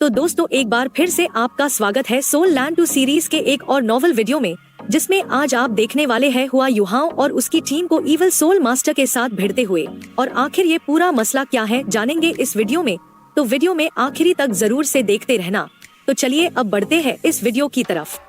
तो दोस्तों एक बार फिर से आपका स्वागत है सोल लैंड 2 सीरीज के एक और नॉवल वीडियो में, जिसमें आज आप देखने वाले हैं हुआ युहाओं और उसकी टीम को इविल सोल मास्टर के साथ भिड़ते हुए। और आखिर ये पूरा मसला क्या है जानेंगे इस वीडियो में, तो वीडियो में आखिरी तक जरूर से देखते रहना। तो चलिए अब बढ़ते हैं इस वीडियो की तरफ।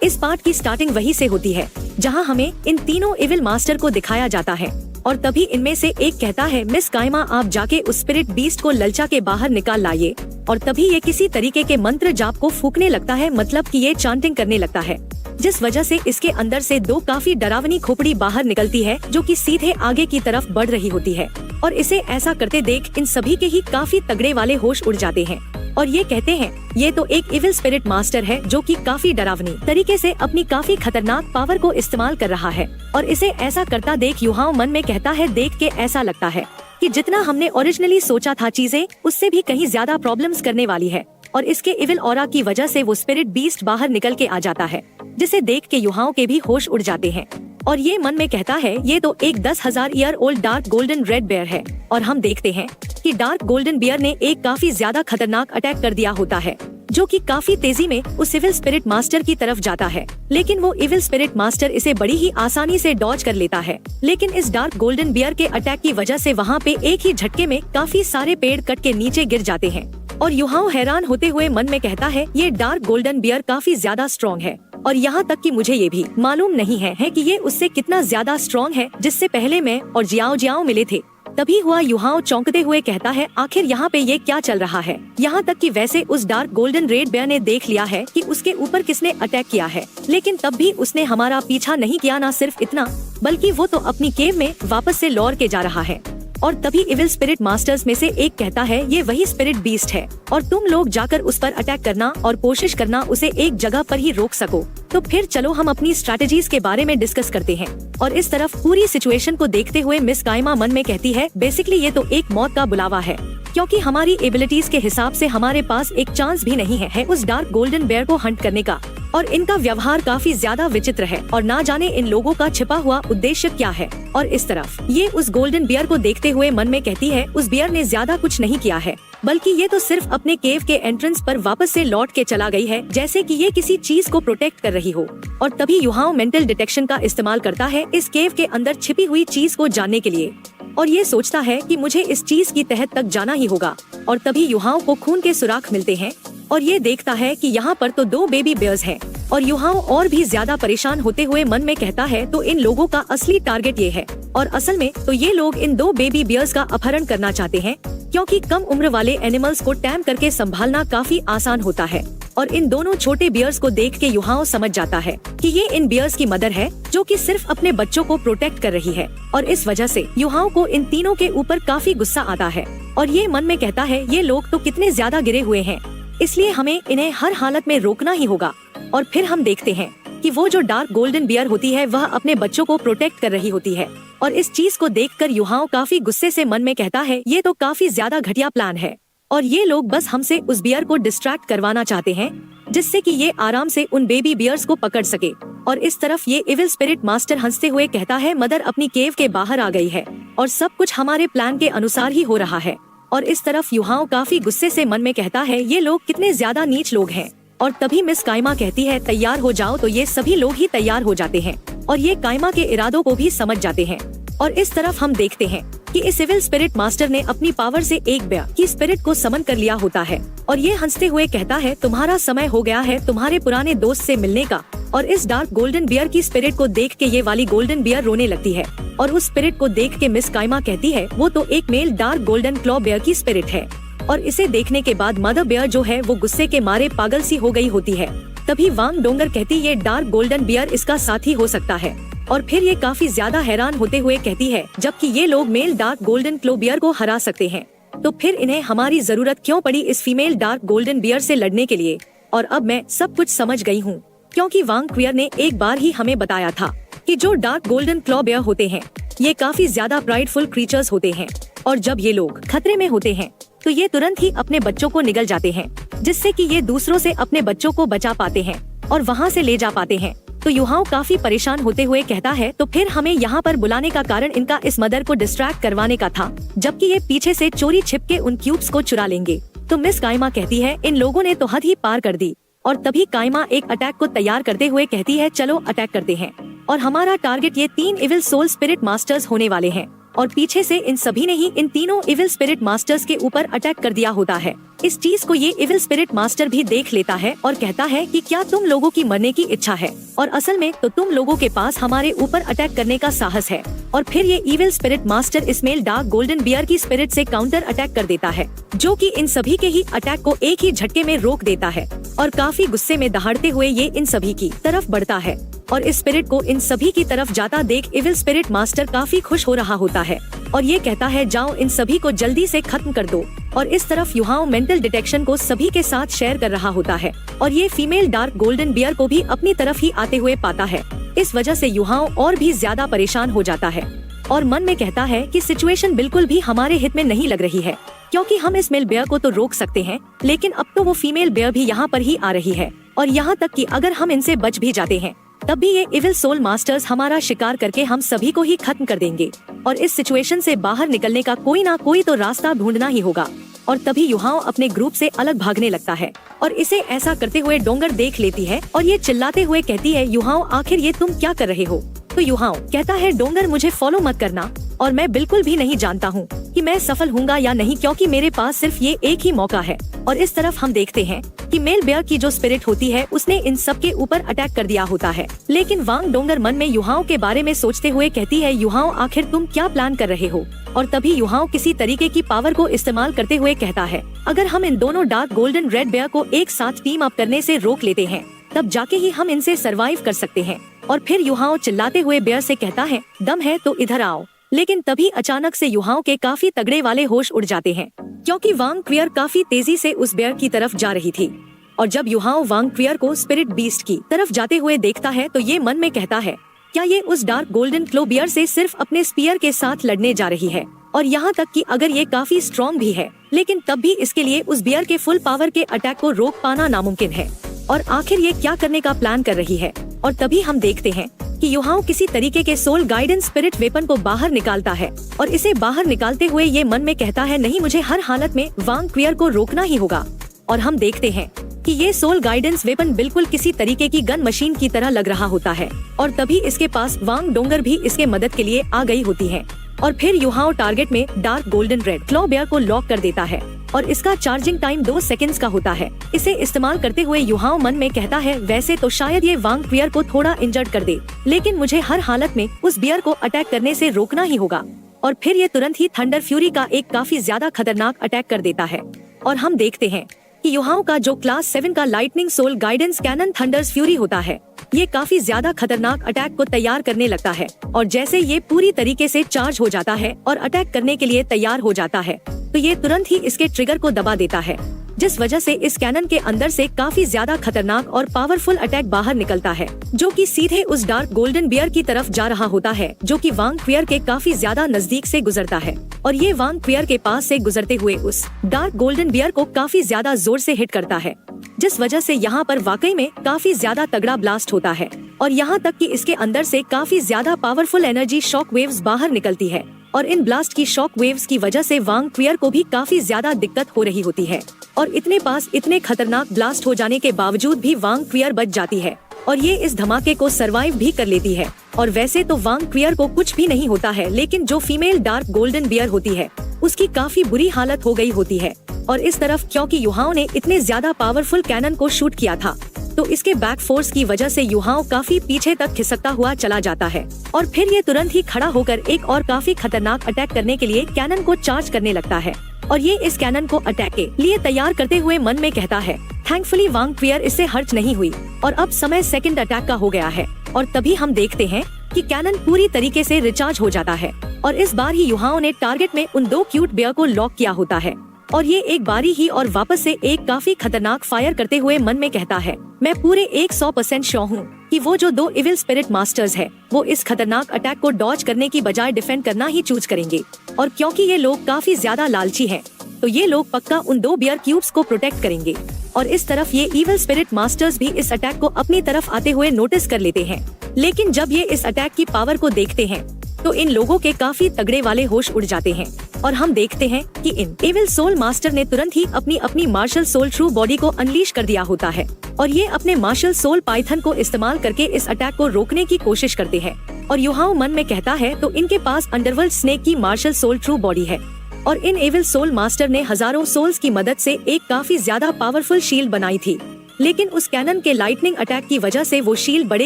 इस पार्ट की स्टार्टिंग वहीं से होती है जहां हमें इन तीनों इविल मास्टर को दिखाया जाता है, और तभी इनमें से एक कहता है, मिस काइमा आप जाके उस स्पिरिट बीस्ट को ललचा के बाहर निकाल लाइए। और तभी ये किसी तरीके के मंत्र जाप को फूकने लगता है, मतलब कि ये चांटिंग करने लगता है, जिस वजह से इसके अंदर से दो काफी डरावनी खोपड़ी बाहर निकलती है जो कि सीधे आगे की तरफ बढ़ रही होती है। और इसे ऐसा करते देख इन सभी के ही काफी तगड़े वाले होश उड़ जाते हैं और ये कहते हैं ये तो एक इविल स्पिरिट मास्टर है जो कि काफी डरावनी तरीके से अपनी काफी खतरनाक पावर को इस्तेमाल कर रहा है। और इसे ऐसा करता देख युहाओं मन में कहता है, देख के ऐसा लगता है कि जितना हमने ओरिजिनली सोचा था चीजें उससे भी कहीं ज्यादा प्रॉब्लम्स करने वाली है। और इसके इविल ऑरा की वजह से वो स्पिरिट बीस्ट बाहर निकल के आ जाता है, जिसे देख के युहाओं के भी होश उड़ जाते हैं। और ये मन में कहता है ये तो एक 10,000 year old dark golden red bear है। और हम देखते हैं कि डार्क गोल्डन बियर ने एक काफी ज्यादा खतरनाक अटैक कर दिया होता है, जो कि काफी तेजी में उस इविल स्पिरिट मास्टर की तरफ जाता है। लेकिन वो इविल स्पिरिट मास्टर इसे बड़ी ही आसानी से डॉज कर लेता है। लेकिन इस डार्क गोल्डन बियर के अटैक की वजह से वहाँ पे एक ही झटके में काफी सारे पेड़ कट के नीचे गिर जाते हैं। और युहाओं हैरान होते हुए मन में कहता है ये डार्क गोल्डन बियर काफी ज्यादा स्ट्रॉन्ग है, और यहाँ तक कि मुझे ये भी मालूम नहीं है कि ये उससे कितना ज्यादा स्ट्रॉन्ग है जिससे पहले मैं और जियाओ मिले थे। तभी हुआ युहाओं चौंकते हुए कहता है, आखिर यहाँ पे ये क्या चल रहा है। यहाँ तक कि वैसे उस डार्क गोल्डन रेड बेयर ने देख लिया है कि उसके ऊपर किसने अटैक किया है, लेकिन तब भी उसने हमारा पीछा नहीं किया। ना सिर्फ इतना, बल्कि वो तो अपनी केव में वापस से लौट के जा रहा है। और तभी इविल स्पिरिट मास्टर्स में से एक कहता है, ये वही स्पिरिट बीस्ट है और तुम लोग जाकर उस पर अटैक करना और कोशिश करना उसे एक जगह पर ही रोक सको। तो फिर चलो हम अपनी स्ट्रैटेजीज के बारे में डिस्कस करते हैं। और इस तरफ पूरी सिचुएशन को देखते हुए मिस काइमा मन में कहती है, बेसिकली ये तो एक मौत का बुलावा है, क्योंकि हमारी एबिलिटीज के हिसाब से हमारे पास एक चांस भी नहीं है उस डार्क गोल्डन बेयर को हंट करने का। और इनका व्यवहार काफी ज्यादा विचित्र है और ना जाने इन लोगों का छिपा हुआ उद्देश्य क्या है। और इस तरफ ये उस गोल्डन बियर को देखते हुए मन में कहती है, उस बियर ने ज्यादा कुछ नहीं किया है, बल्कि ये तो सिर्फ अपने केव के एंट्रेंस पर वापस से लौट के चला गई है, जैसे कि ये किसी चीज को प्रोटेक्ट कर रही हो। और तभी युहाओं मेंटल डिटेक्शन का इस्तेमाल करता है इस केव के अंदर छिपी हुई चीज को जानने के लिए, और ये सोचता है कि मुझे इस चीज की तह तक जाना ही होगा। और तभी युहाओं को खून के सुराख मिलते हैं और ये देखता है कि यहाँ पर तो 2 बेबी बियर्स हैं। और युहाओं और भी ज्यादा परेशान होते हुए मन में कहता है, तो इन लोगों का असली टारगेट ये है। और असल में तो ये लोग इन 2 बेबी बियर्स का अपहरण करना चाहते हैं, क्योंकि कम उम्र वाले एनिमल्स को टैम करके संभालना काफी आसान होता है। और इन दोनों छोटे बियर्स को देख के युहाओं समझ जाता है कि ये इन बियर्स की मदर है, जो कि सिर्फ अपने बच्चों को प्रोटेक्ट कर रही है। और इस वजह से युहाओं को इन तीनों के ऊपर काफी गुस्सा आता है और ये मन में कहता है, ये लोग तो कितने ज्यादा गिरे हुए हैं, इसलिए हमें इन्हें हर हालत में रोकना ही होगा। और फिर हम देखते हैं कि वो जो डार्क गोल्डन बियर होती है वह अपने बच्चों को प्रोटेक्ट कर रही होती है। और इस चीज को देखकर युहाओं काफी गुस्से से मन में कहता है, ये तो काफी ज्यादा घटिया प्लान है और ये लोग बस हमसे उस बियर को डिस्ट्रैक्ट करवाना चाहते हैं, जिससे कि ये आराम से उन बेबी बियर्स को पकड़ सके। और इस तरफ ये इविल स्पिरिट मास्टर हंसते हुए कहता है, मदर अपनी केव के बाहर आ गई है और सब कुछ हमारे प्लान के अनुसार ही हो रहा है। और इस तरफ युहाओं काफी गुस्से से मन में कहता है, ये लोग कितने ज्यादा नीच लोग हैं। और तभी मिस काइमा कहती है, तैयार हो जाओ। तो ये सभी लोग ही तैयार हो जाते हैं और ये काइमा के इरादों को भी समझ जाते हैं। और इस तरफ हम देखते हैं कि इस इविल स्पिरिट मास्टर ने अपनी पावर से एक बेयर की स्पिरिट को समन कर लिया होता है। और ये हंसते हुए कहता है, तुम्हारा समय हो गया है तुम्हारे पुराने दोस्त से मिलने का। और इस डार्क गोल्डन बियर की स्पिरिट को देख के ये वाली गोल्डन बियर रोने लगती है। और उस स्पिरिट को देख के मिस काइमा कहती है, वो तो एक male dark golden claw bear की स्पिरिट है। और इसे देखने के बाद मदर बेयर जो है वो गुस्से के मारे पागल सी हो गई होती है। तभी वांग डोंगर कहती, ये डार्क गोल्डन बियर इसका साथी हो सकता है। और फिर ये काफी ज्यादा हैरान होते हुए कहती है, जबकि ये लोग मेल डार्क गोल्डन क्लो बियर को हरा सकते हैं, तो फिर इन्हें हमारी जरूरत क्यों पड़ी इस फीमेल डार्क गोल्डन बियर से लड़ने के लिए। और अब मैं सब कुछ समझ गई हूँ, क्योंकि वांग क्वियर ने एक बार ही हमें बताया था कि जो डार्क गोल्डन क्लॉ बेयर होते हैं ये काफी ज्यादा प्राइडफुल क्रीचर्स होते हैं, और जब ये लोग खतरे में होते हैं तो ये तुरंत ही अपने बच्चों को निगल जाते हैं, जिससे कि ये दूसरों से अपने बच्चों को बचा पाते हैं और वहाँ से ले जा पाते हैं। तो युहाओं काफी परेशान होते हुए कहता है, तो फिर हमें यहाँ पर बुलाने का कारण इनका इस मदर को डिस्ट्रैक्ट करवाने का था, जबकि ये पीछे से चोरी छिप के उन क्यूब्स को चुरा लेंगे। तो मिस काइमा कहती है इन लोगों ने तो हद ही पार कर दी। और तभी काइमा एक अटैक को तैयार करते हुए कहती है चलो अटैक करते हैं। और हमारा टारगेट ये 3 इविल सोल स्पिरिट मास्टर्स होने वाले हैं। और पीछे से इन सभी ने ही इन तीनों इविल स्पिरिट मास्टर्स के ऊपर अटैक कर दिया होता है। इस चीज को ये इविल स्पिरिट मास्टर भी देख लेता है और कहता है कि क्या तुम लोगों की मरने की इच्छा है, और असल में तो तुम लोगों के पास हमारे ऊपर अटैक करने का साहस है। और फिर ये इविल स्पिरिट मास्टर इस्मेल डार्क गोल्डन बियर की स्पिरिट से काउंटर अटैक कर देता है, जो कि इन सभी के ही अटैक को एक ही झटके में रोक देता है। और काफी गुस्से में दहाड़ते हुए ये इन सभी की तरफ बढ़ता है और इस स्पिरिट को इन सभी की तरफ जाता देख इविल स्पिरिट मास्टर काफी खुश हो रहा होता है और ये कहता है जाओ इन सभी को जल्दी से खत्म कर दो। और इस तरफ युहाओ मेंटल डिटेक्शन को सभी के साथ शेयर कर रहा होता है और ये फीमेल डार्क गोल्डन बियर को भी अपनी तरफ ही आते हुए पाता है। इस वजह से युहाओ और भी ज्यादा परेशान हो जाता है और मन में कहता है कि सिचुएशन बिल्कुल भी हमारे हित में नहीं लग रही है, क्योंकि हम इस मेल बेयर को तो रोक सकते हैं, लेकिन अब तो वो फीमेल बेयर भी यहाँ पर ही आ रही है। और यहाँ तक कि अगर हम इनसे बच भी जाते हैं तब भी ये इविल सोल मास्टर्स हमारा शिकार करके हम सभी को ही खत्म कर देंगे और इस सिचुएशन से बाहर निकलने का कोई ना कोई तो रास्ता ढूंढना ही होगा। और तभी युहाओ अपने ग्रुप से अलग भागने लगता है और इसे ऐसा करते हुए डोंगर देख लेती है और ये चिल्लाते हुए कहती है युहाओ आखिर ये तुम क्या कर रहे हो। तो युहाओ कहता है डोंगर मुझे फॉलो मत करना और मैं बिल्कुल भी नहीं जानता हूँ कि मैं सफल होऊंगा या नहीं, क्योंकि मेरे पास सिर्फ ये एक ही मौका है। और इस तरफ हम देखते हैं कि मेल बेयर की जो स्पिरिट होती है उसने इन सब के ऊपर अटैक कर दिया होता है, लेकिन वांग डोंगर मन में युहाओ के बारे में सोचते हुए कहती है युहाओ आखिर तुम क्या प्लान कर रहे हो। और तभी युहाओ किसी तरीके की पावर को इस्तेमाल करते हुए कहता है अगर हम इन दोनों डार्क गोल्डन रेड बेयर को एक साथ टीम अप करने से रोक लेते हैं तब जाके ही हम इनसे सरवाइव कर सकते हैं। और फिर युहाओ चिल्लाते हुए बेयर से कहता है दम है तो इधर आओ। लेकिन तभी अचानक से युहाओ के काफी तगड़े वाले होश उड़ जाते हैं, क्योंकि वांग क्वियर काफी तेजी से उस बेयर की तरफ जा रही थी। और जब युहाओ वांग क्वियर को स्पिरिट बीस्ट की तरफ जाते हुए देखता है तो ये मन में कहता है क्या ये उस डार्क गोल्डन क्लो बियर से सिर्फ अपने स्पीयर के साथ लड़ने जा रही है, और यहाँ तक कि अगर ये काफी स्ट्रॉन्ग भी है लेकिन तब भी इसके लिए उस बियर के फुल पावर के अटैक को रोक पाना नामुमकिन है। और आखिर ये क्या करने का प्लान कर रही है। और तभी हम देखते हैं कि युहाओ किसी तरीके के सोल गाइडेंस स्पिरिट वेपन को बाहर निकालता है और इसे बाहर निकालते हुए ये मन में कहता है नहीं मुझे हर हालत में वांग क्वियर को रोकना ही होगा। और हम देखते हैं कि ये सोल गाइडेंस वेपन बिल्कुल किसी तरीके की गन मशीन की तरह लग रहा होता है और तभी इसके पास वांग डोंगर भी इसके मदद के लिए आ गई होती है। और फिर युहाओ टारगेट में dark golden red claw bear को लॉक कर देता है और इसका चार्जिंग टाइम 2 सेकंड्स का होता है। इसे इस्तेमाल करते हुए युहाओ मन में कहता है वैसे तो शायद ये वांग क्वियर को थोड़ा इंजर्ड कर दे, लेकिन मुझे हर हालत में उस बियर को अटैक करने से रोकना ही होगा। और फिर ये तुरंत ही थंडर फ्यूरी का एक काफी ज्यादा खतरनाक अटैक कर देता है और हम देखते हैं कि युहाओ का जो क्लास 7 का lightning soul guidance cannon thunder's fury होता है ये काफी ज्यादा खतरनाक अटैक को तैयार करने लगता है। और जैसे ये पूरी तरीके से चार्ज हो जाता है और अटैक करने के लिए तैयार हो जाता है तो ये तुरंत ही इसके ट्रिगर को दबा देता है, जिस वजह से इस कैनन के अंदर से काफी ज्यादा खतरनाक और पावरफुल अटैक बाहर निकलता है, जो कि सीधे उस डार्क गोल्डन बियर की तरफ जा रहा होता है, जो कि वांग क्वियर के काफी ज्यादा नजदीक से गुजरता है। और ये वांग क्वियर के पास से गुजरते हुए उस डार्क गोल्डन बियर को काफी ज्यादा जोर से हिट करता है, जिस वजह से यहाँ पर वाकई में काफी ज्यादा तगड़ा ब्लास्ट होता है। और यहाँ तक कि इसके अंदर से काफी ज्यादा पावरफुल एनर्जी शॉक वेव्स बाहर निकलती है और इन ब्लास्ट की शॉक वेव्स की वजह से वांग क्वियर को भी काफी ज्यादा दिक्कत हो रही होती है। और इतने पास इतने खतरनाक ब्लास्ट हो जाने के बावजूद भी वांग क्वियर बच जाती है और ये इस धमाके को सरवाइव भी कर लेती है। और वैसे तो वांग क्वियर को कुछ भी नहीं होता है, लेकिन जो फीमेल डार्क गोल्डन बियर होती है उसकी काफी बुरी हालत हो गई होती है। और इस तरफ क्योंकि युहाओ ने इतने ज्यादा पावरफुल कैनन को शूट किया था तो इसके बैक फोर्स की वजह से युहाओ काफी पीछे तक खिसकता हुआ चला जाता है। और फिर ये तुरंत ही खड़ा होकर एक और काफी खतरनाक अटैक करने के लिए कैनन को चार्ज करने लगता है और ये इस कैनन को अटैक के लिए तैयार करते हुए मन में कहता है थैंकफुली वांग क्वियर इससे हर्ट नहीं हुई और अब समय सेकंड अटैक का हो गया है। और तभी हम देखते हैं कि कैनन पूरी तरीके से रिचार्ज हो जाता है और इस बार ही युहाओ ने टारगेट में उन 2 क्यूट बेयर को लॉक किया होता है और ये एक बारी ही और वापस से एक काफी खतरनाक फायर करते हुए मन में कहता है मैं पूरे 100% श्योर हूँ कि वो जो 2 इविल स्पिरिट मास्टर्स है वो इस खतरनाक अटैक को डॉज करने की बजाय डिफेंड करना ही चूज करेंगे। और क्योंकि ये लोग काफी ज्यादा लालची हैं, तो ये लोग पक्का उन 2 बियर क्यूब्स को प्रोटेक्ट करेंगे। और इस तरफ ये इविल स्पिरिट मास्टर्स भी इस अटैक को अपनी तरफ आते हुए नोटिस कर लेते हैं, लेकिन जब ये इस अटैक की पावर को देखते हैं तो इन लोगों के काफी तगड़े वाले होश उड़ जाते हैं और हम देखते हैं कि इन एविल सोल मास्टर ने तुरंत ही अपनी मार्शल सोल ट्रू बॉडी को अनलीश कर दिया होता है और ये अपने मार्शल सोल पाइथन को इस्तेमाल करके इस अटैक को रोकने की कोशिश करते हैं। और युहाओ मन में कहता है तो इनके पास अंडरवर्ल्ड स्नेक की मार्शल सोल ट्रू बॉडी है और इन एविल सोल मास्टर ने हजारों सोल्स की मदद से एक काफी ज्यादा पावरफुल शील्ड बनाई थी, लेकिन उस कैनन के लाइटनिंग अटैक की वजह से वो शील्ड बड़े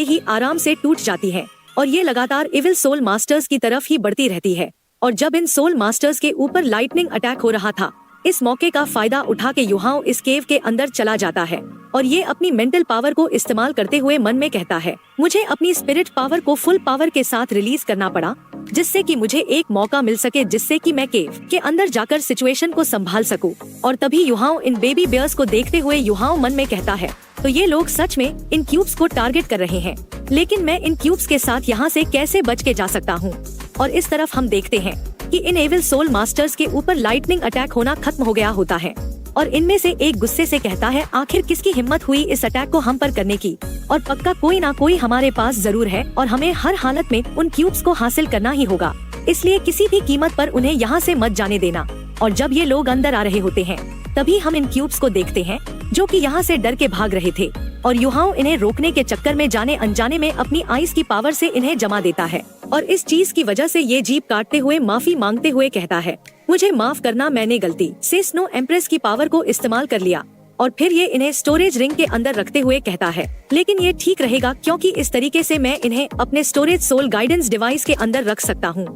ही आराम से टूट जाती है और ये लगातार एविल सोल मास्टर्स की तरफ ही बढ़ती रहती है। और जब इन सोल मास्टर्स के ऊपर लाइटनिंग अटैक हो रहा था, इस मौके का फायदा उठा के युहाओ इस केव के अंदर चला जाता है और ये अपनी मेंटल पावर को इस्तेमाल करते हुए मन में कहता है मुझे अपनी स्पिरिट पावर को फुल पावर के साथ रिलीज करना पड़ा, जिससे कि मुझे एक मौका मिल सके जिससे कि मैं केव के अंदर जाकर सिचुएशन को संभाल सकूं। और तभी युहाओ इन बेबी बियर्स को देखते हुए युहाओ मन में कहता है तो ये लोग सच में इन क्यूब्स को टारगेट कर रहे हैं, लेकिन मैं इन क्यूब्स के साथ यहाँ से कैसे बच के जा सकता हूँ। और इस तरफ हम देखते हैं कि इन एविल सोल मास्टर्स के ऊपर लाइटनिंग अटैक होना खत्म हो गया होता है और इनमें से एक गुस्से से कहता है आखिर किसकी हिम्मत हुई इस अटैक को हम पर करने की, और पक्का कोई ना कोई हमारे पास जरूर है और हमें हर हालत में उन क्यूब्स को हासिल करना ही होगा, इसलिए किसी भी कीमत पर उन्हें यहाँ से मत जाने देना। और जब ये लोग अंदर आ रहे होते हैं तभी हम इन क्यूब्स को देखते हैं जो कि यहाँ से डर के भाग रहे थे और युहाओ इन्हें रोकने के चक्कर में जाने अनजाने में अपनी आइस की पावर से इन्हें जमा देता है और इस चीज की वजह से ये जीभ काटते हुए माफी मांगते हुए कहता है मुझे माफ करना, मैंने गलती से स्नो एम्प्रेस की पावर को इस्तेमाल कर लिया। और फिर ये इन्हें स्टोरेज रिंग के अंदर रखते हुए कहता है लेकिन ये ठीक रहेगा क्योंकि इस तरीके से मैं इन्हें अपने स्टोरेज सोल गाइडेंस डिवाइस के अंदर रख सकता हूँ।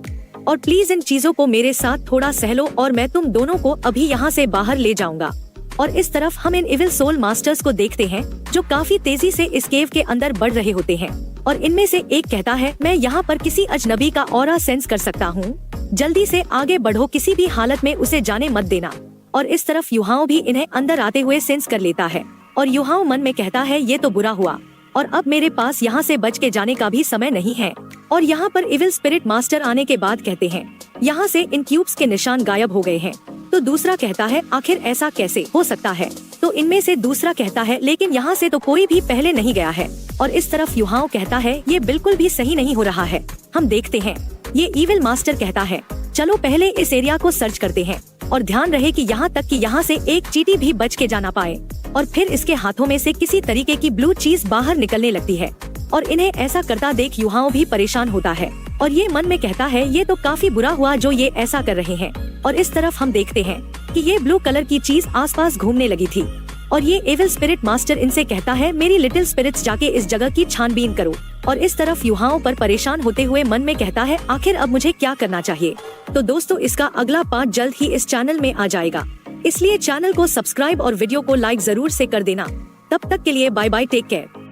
और प्लीज इन चीजों को मेरे साथ थोड़ा सहलो और मैं तुम दोनों को अभी यहाँ से बाहर ले जाऊंगा। और इस तरफ हम इन इविल सोल मास्टर्स को देखते हैं जो काफी तेजी से इस केव के अंदर बढ़ रहे होते हैं और इनमें से एक कहता है मैं यहाँ पर किसी अजनबी का ऑरा सेंस कर सकता हूँ, जल्दी से आगे बढ़ो, किसी भी हालत में उसे जाने मत देना। और इस तरफ युहाओ भी इन्हें अंदर आते हुए सेंस कर लेता है और युहाओ मन में कहता है ये तो बुरा हुआ और अब मेरे पास यहाँ से बच के जाने का भी समय नहीं है। और यहाँ पर इविल स्पिरिट मास्टर आने के बाद कहते हैं यहाँ से इन क्यूब्स के निशान गायब हो गए हैं। तो दूसरा कहता है आखिर ऐसा कैसे हो सकता है। तो इनमें से दूसरा कहता है लेकिन यहाँ से तो कोई भी पहले नहीं गया है। और इस तरफ युहाओ कहता है ये बिल्कुल भी सही नहीं हो रहा है। हम देखते हैं ये इविल मास्टर कहता है चलो पहले इस एरिया को सर्च करते हैं और ध्यान रहे कि यहाँ तक कि यहाँ से एक चींटी भी बच के जाना पाए। और फिर इसके हाथों में से किसी तरीके की ब्लू चीज बाहर निकलने लगती है और इन्हें ऐसा करता देख युहाओ भी परेशान होता है और ये मन में कहता है ये तो काफी बुरा हुआ जो ये ऐसा कर रहे हैं। और इस तरफ हम देखते हैं कि ये ब्लू कलर की चीज आसपास घूमने लगी थी और ये एविल स्पिरिट मास्टर इनसे कहता है मेरी लिटिल स्पिरिट्स जाके इस जगह की छानबीन करो। और इस तरफ युहाओ पर परेशान होते हुए मन में कहता है आखिर अब मुझे क्या करना चाहिए। तो दोस्तों इसका अगला पार्ट जल्द ही इस चैनल में आ जाएगा, इसलिए चैनल को सब्सक्राइब और वीडियो को लाइक जरूर से कर देना। तब तक के लिए बाय बाय, टेक केयर।